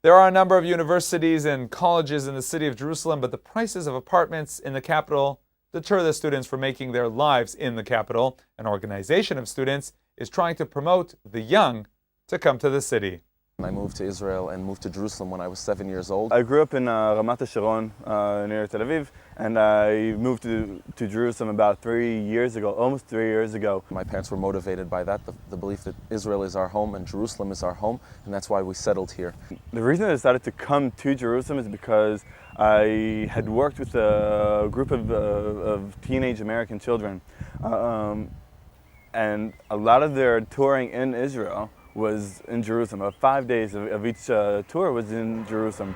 There are a number of universities and colleges in the city of Jerusalem, but the prices of apartments in the capital deter the students from making their lives in the capital. An organization of students is trying to promote the young to come to the city. I moved to Israel and moved to Jerusalem when I was 7 years old. I grew up in Ramat Sharon near Tel Aviv, and I moved to Jerusalem about 3 years ago, almost 3 years ago. My parents were motivated by that, the belief that Israel is our home and Jerusalem is our home, and that's why we settled here. The reason I decided to come to Jerusalem is because I had worked with a group of teenage American children, and a lot of their touring in Israel was in Jerusalem. 5 days of each tour was in Jerusalem.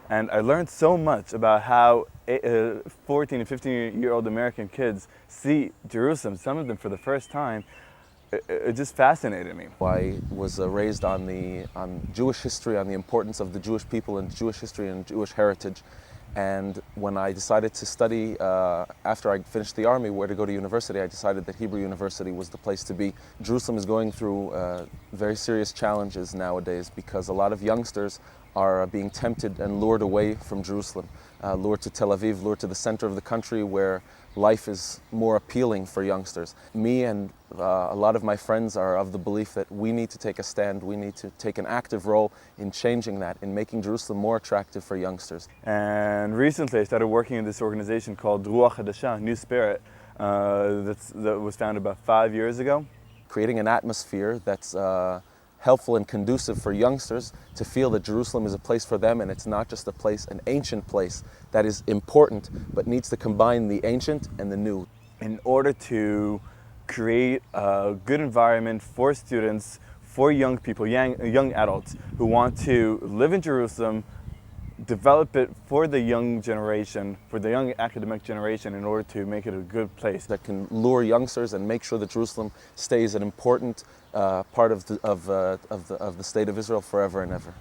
And I learned so much about how 14 and 15-year-old American kids see Jerusalem, some of them for the first time. It just fascinated me. I was raised on Jewish history, on the importance of the Jewish people and Jewish history and Jewish heritage. And when I decided to study, after I finished the army, where to go to university, I decided that Hebrew University was the place to be. Jerusalem is going through very serious challenges nowadays because a lot of youngsters are being tempted and lured away from Jerusalem, lured to Tel Aviv, lured to the center of the country where life is more appealing for youngsters. Me and a lot of my friends are of the belief that we need to take a stand, we need to take an active role in changing that, in making Jerusalem more attractive for youngsters. And recently I started working in this organization called Ruach Hadasha, New Spirit, that was founded about 5 years ago. Creating an atmosphere that's helpful and conducive for youngsters to feel that Jerusalem is a place for them, and it's not just a place, an ancient place that is important, but needs to combine the ancient and the new. In order to create a good environment for students, for young people, young adults who want to live in Jerusalem, develop it for the young generation, for the young academic generation, in order to make it a good place that can lure youngsters and make sure that Jerusalem stays an important part of the state of Israel forever and ever.